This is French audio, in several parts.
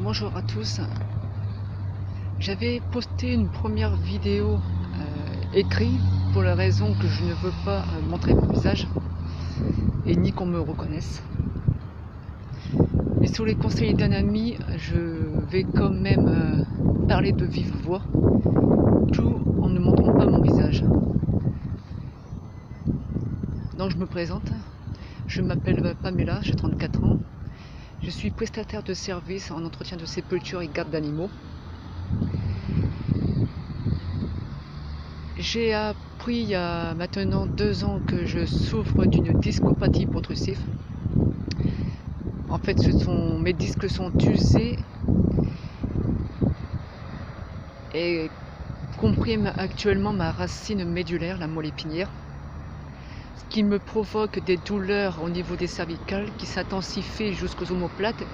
Bonjour à tous. J'avais posté une première vidéo écrite pour la raison que je ne veux pas montrer mon visage et ni qu'on me reconnaisse. Mais sous les conseils d'un ami, je vais quand même parler de vive voix, tout en ne montrant pas mon visage. Donc je me présente, je m'appelle Pamela, j'ai 34 ans. Je suis prestataire de services en entretien de sépulture et garde d'animaux. J'ai appris il y a maintenant 2 ans que je souffre d'une discopathie protrusive. En fait, mes disques sont usés et compriment actuellement ma racine médulaire, la moelle épinière, ce qui me provoque des douleurs au niveau des cervicales qui s'intensifient jusqu'aux omoplates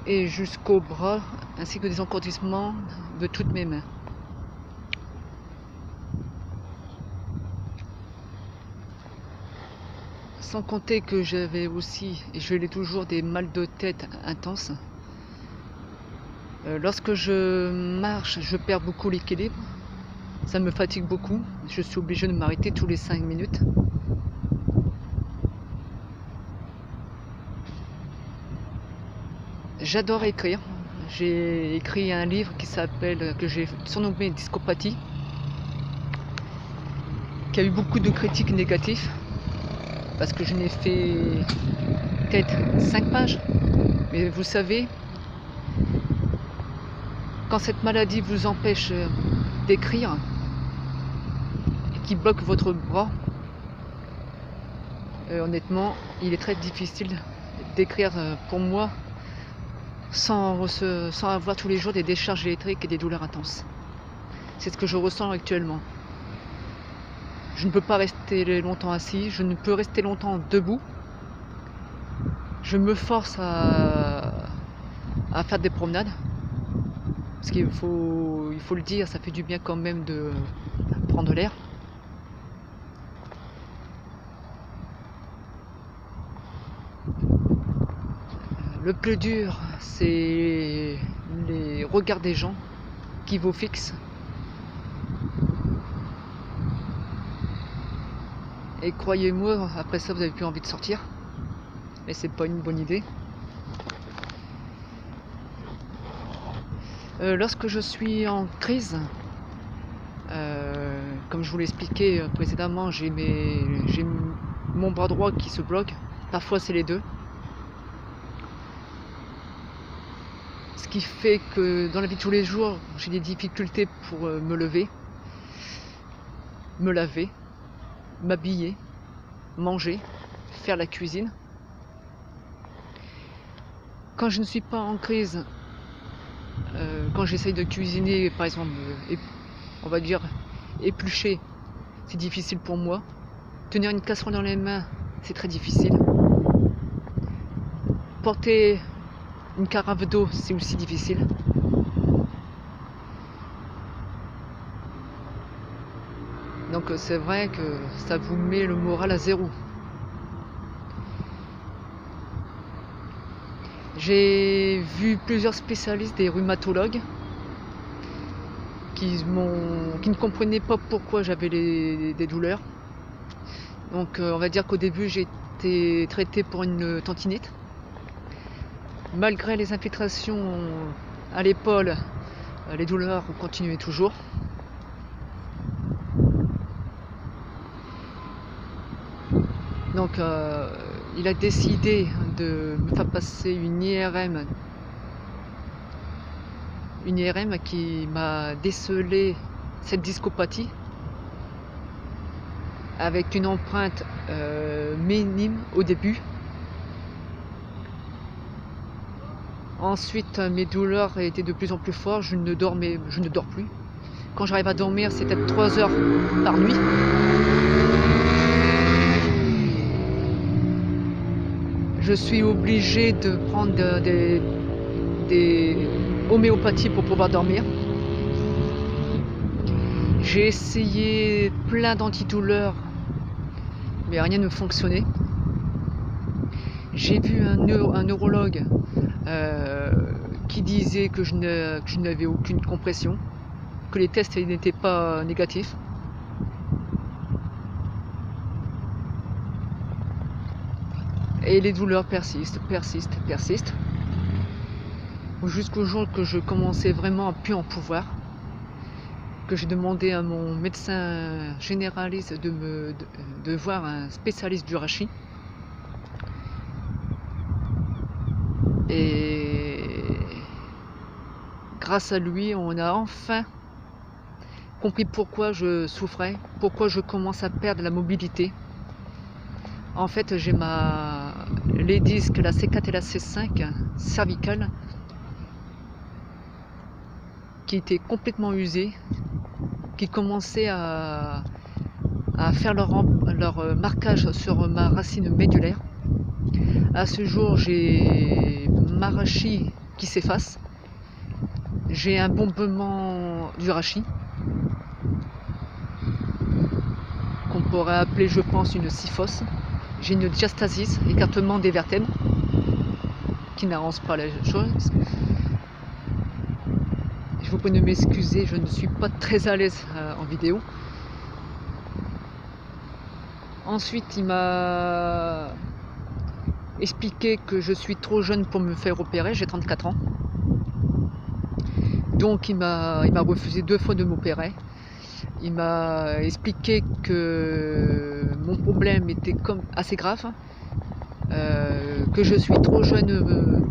et jusqu'aux bras, ainsi que des engourdissements de toutes mes mains. Sans compter que j'avais aussi, et je l'ai toujours, des mal de tête intenses. Lorsque je marche, je perds beaucoup l'équilibre. Ça me fatigue beaucoup. Je suis obligée de m'arrêter tous les 5 minutes. J'adore écrire. J'ai écrit un livre que j'ai surnommé Discopathie, qui a eu beaucoup de critiques négatives, parce que je n'ai fait peut-être 5 pages. Mais vous savez, quand cette maladie vous empêche d'écrire et qui bloque votre bras, honnêtement, il est très difficile d'écrire pour moi sans avoir tous les jours des décharges électriques et des douleurs intenses. C'est ce que je ressens actuellement. Je ne peux pas rester longtemps assis, je ne peux rester longtemps debout. Je me force à faire des promenades. Parce qu'il faut le dire, ça fait du bien quand même de prendre l'air. Le plus dur, c'est les regards des gens qui vous fixent. Et croyez-moi, après ça, vous n'avez plus envie de sortir. Et c'est pas une bonne idée. Lorsque je suis en crise, comme je vous l'ai expliqué précédemment, j'ai mon bras droit qui se bloque. Parfois, c'est les deux. Ce qui fait que dans la vie de tous les jours, j'ai des difficultés pour me lever, me laver, m'habiller, manger, faire la cuisine. Quand je ne suis pas en crise, quand j'essaye de cuisiner, par exemple, on va dire éplucher, c'est difficile pour moi. Tenir une casserole dans les mains, c'est très difficile. Porter une carafe d'eau, c'est aussi difficile. Donc c'est vrai que ça vous met le moral à zéro. J'ai vu plusieurs spécialistes, des rhumatologues, qui ne comprenaient pas pourquoi j'avais des douleurs. Donc on va dire qu'au début j'ai été traité pour une tendinite. Malgré les infiltrations à l'épaule, les douleurs ont continué toujours. Donc il a décidé de me faire passer une IRM qui m'a décelé cette discopathie avec une empreinte minime au début. Ensuite, mes douleurs étaient de plus en plus fortes, je ne dors plus. Quand j'arrive à dormir, c'est peut-être 3 heures par nuit. Je suis obligée de prendre des homéopathies pour pouvoir dormir. J'ai essayé plein d'antidouleurs, mais rien ne fonctionnait. J'ai vu un neurologue qui disait que je n'avais aucune compression, que les tests n'étaient pas négatifs. Et les douleurs persistent, jusqu'au jour que je commençais vraiment à plus en pouvoir, que j'ai demandé à mon médecin généraliste de voir un spécialiste du rachis. Et grâce à lui, on a enfin compris pourquoi je souffrais, pourquoi je commence à perdre la mobilité. En fait, j'ai les disques, la C4 et la C5 cervicales, qui étaient complètement usés, qui commençaient à faire leur marquage sur ma racine médulaire. À ce jour, j'ai ma rachis qui s'efface, j'ai un bombement du rachis, qu'on pourrait appeler, je pense, une syphose. J'ai une diastasis, écartement des vertèbres, qui n'arrange pas la chose. Je vous prie de m'excuser, je ne suis pas très à l'aise en vidéo. Ensuite, il m'a expliqué que je suis trop jeune pour me faire opérer, j'ai 34 ans. Donc il m'a refusé 2 fois de m'opérer. Il m'a expliqué que mon problème était assez grave, que je suis trop jeune,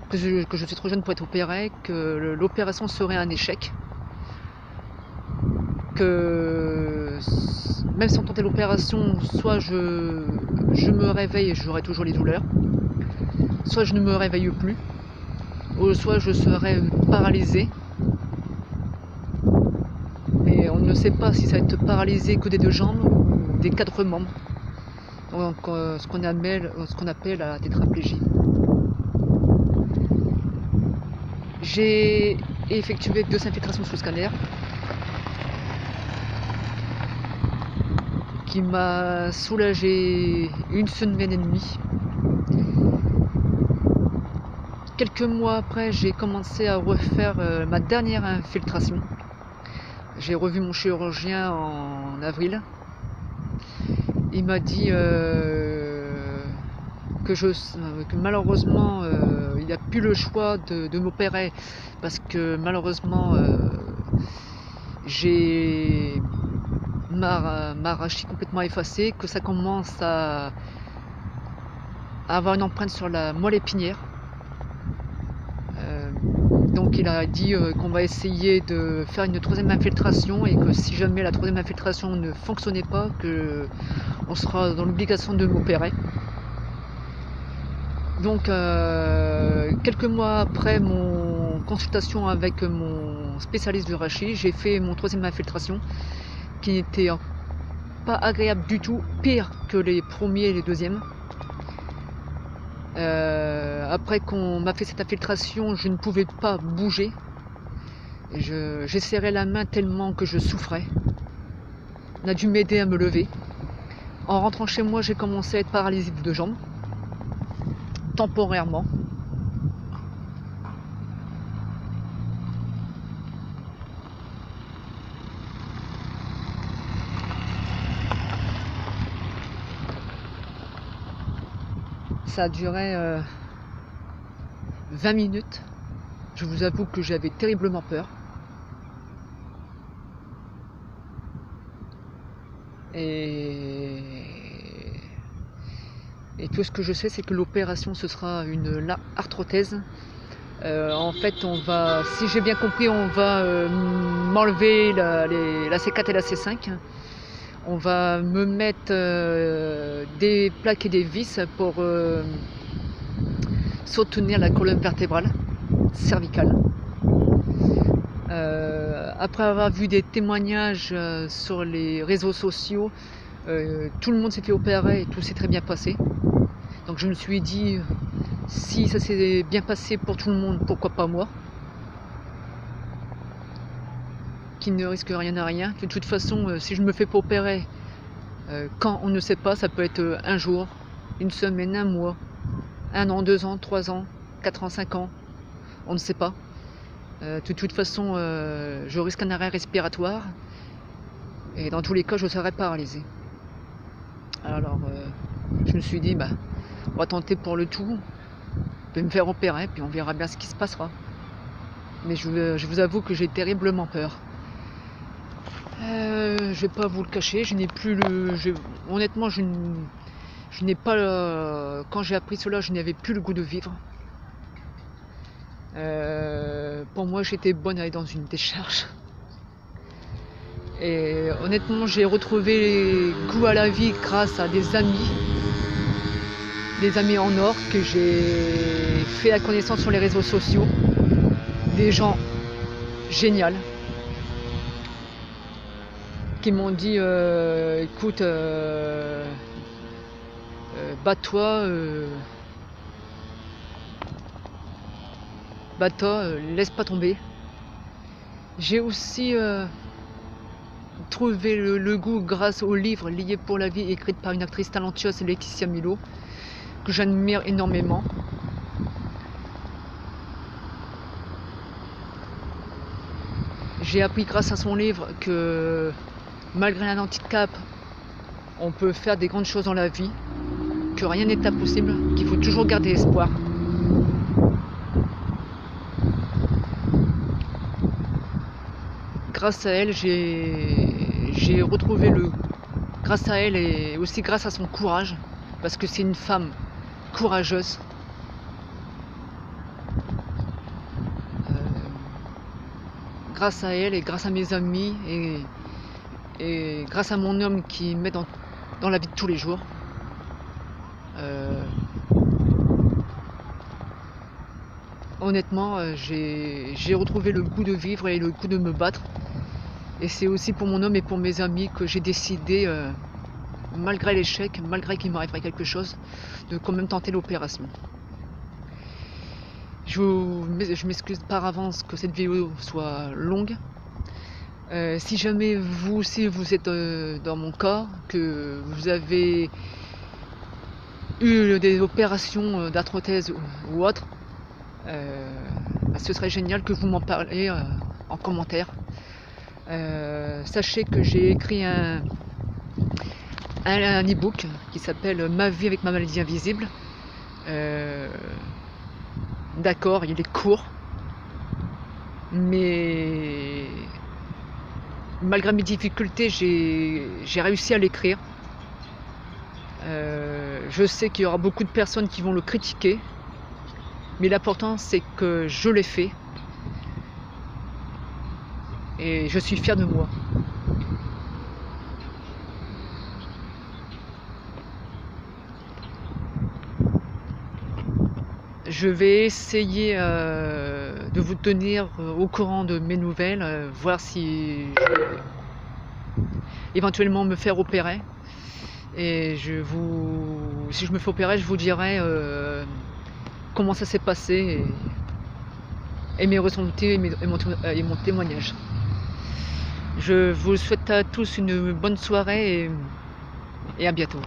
que je suis trop jeune pour être opéré, que l'opération serait un échec, que même sans tenter l'opération, soit je me réveille et j'aurai toujours les douleurs, soit je ne me réveille plus, ou soit je serai paralysé. Mais on ne sait pas si ça va être paralysé que des 2 jambes ou des 4 membres. Donc ce qu'on appelle la tétraplégie. J'ai effectué 2 infiltrations sous scanner qui m'a soulagé 1 semaine et demie. Quelques mois après, j'ai commencé à refaire ma dernière infiltration. J'ai revu mon chirurgien en avril. Il m'a dit que malheureusement il n'a plus le choix de m'opérer, parce que malheureusement j'ai ma rachis complètement effacée, que ça commence à avoir une empreinte sur la moelle épinière. Donc il a dit qu'on va essayer de faire une 3e infiltration, et que si jamais la 3e infiltration ne fonctionnait pas, on sera dans l'obligation de m'opérer. Donc quelques mois après mon consultation avec mon spécialiste du rachis, j'ai fait mon 3e infiltration, qui n'était pas agréable du tout, pire que les premiers et les 2e. Après qu'on m'a fait cette infiltration, je ne pouvais pas bouger. J'ai serré la main tellement que je souffrais. On a dû m'aider à me lever. En rentrant chez moi, j'ai commencé à être paralysé des 2 jambes, temporairement. Ça a duré 20 minutes. Je vous avoue que j'avais terriblement peur. Et tout ce que je sais, c'est que l'opération, ce sera une arthrothèse. En fait, si j'ai bien compris, on va m'enlever la C4 et la C5. On va me mettre des plaques et des vis pour soutenir la colonne vertébrale cervicale. Après avoir vu des témoignages sur les réseaux sociaux, tout le monde s'est fait opérer et tout s'est très bien passé. Donc je me suis dit, si ça s'est bien passé pour tout le monde, pourquoi pas moi, qui ne risque rien à rien. De toute façon, si je me fais pas opérer, quand on ne sait pas, ça peut être un jour, une semaine, un mois, 1 an, 2 ans, 3 ans, 4 ans, 5 ans, on ne sait pas. De toute façon, je risque un arrêt respiratoire et dans tous les cas, je serai paralysée. Alors, je me suis dit, bah, on va tenter pour le tout de me faire opérer, puis on verra bien ce qui se passera. Mais je vous avoue que j'ai terriblement peur. Je vais pas vous le cacher, je n'ai plus honnêtement, je n'ai pas quand j'ai appris cela, je n'avais plus le goût de vivre. Pour moi, j'étais bonne à aller dans une décharge. Et honnêtement, j'ai retrouvé goût à la vie grâce à des amis en or que j'ai fait la connaissance sur les réseaux sociaux. Des gens géniaux qui m'ont dit écoute, bats-toi, laisse pas tomber. J'ai aussi trouvé le goût grâce au livre Lié pour la vie, écrite par une actrice talentueuse, Laetitia Milo, que j'admire énormément. J'ai appris grâce à son livre que malgré un handicap, on peut faire des grandes choses dans la vie, que rien n'est impossible, qu'il faut toujours garder espoir. Grâce à elle, j'ai retrouvé grâce à elle et aussi grâce à son courage, parce que c'est une femme courageuse. Grâce à elle et grâce à mes amis et grâce à mon homme qui m'aide dans la vie de tous les jours. Honnêtement, j'ai retrouvé le goût de vivre et le goût de me battre. Et c'est aussi pour mon homme et pour mes amis que j'ai décidé, malgré l'échec, malgré qu'il m'arriverait quelque chose, de quand même tenter l'opération. Je m'excuse par avance que cette vidéo soit longue. Si jamais vous aussi vous êtes dans mon cas, que vous avez eu des opérations d'arthrodèse ou autre, ce serait génial que vous m'en parliez en commentaire. Sachez que j'ai écrit un e-book qui s'appelle Ma vie avec ma maladie invisible. D'accord, il est court, mais malgré mes difficultés, j'ai réussi à l'écrire. Je sais qu'il y aura beaucoup de personnes qui vont le critiquer, mais l'important c'est que je l'ai fait et je suis fière de moi. Je vais essayer de vous tenir au courant de mes nouvelles, voir si je vais éventuellement me faire opérer. Et si je me fais opérer, je vous dirai comment ça s'est passé et mes ressentis et mon témoignage. Je vous souhaite à tous une bonne soirée et à bientôt.